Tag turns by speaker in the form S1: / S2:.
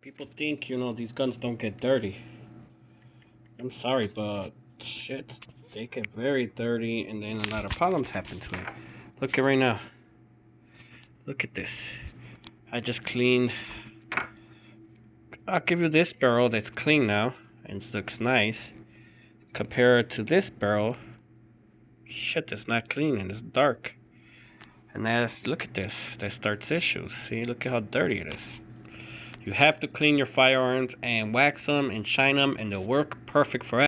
S1: People think, these guns don't get dirty. I'm sorry, but shit, they get very dirty and then a lot of problems happen to it. Look at right now. Look at this. I just cleaned. I'll give you this barrel that's clean now and it looks nice. Compared to this barrel, shit, it's not clean and it's dark. And that's, look at this. That starts issues. See, look at how dirty it is. You have to clean your firearms and wax them and shine them and they'll work perfect forever.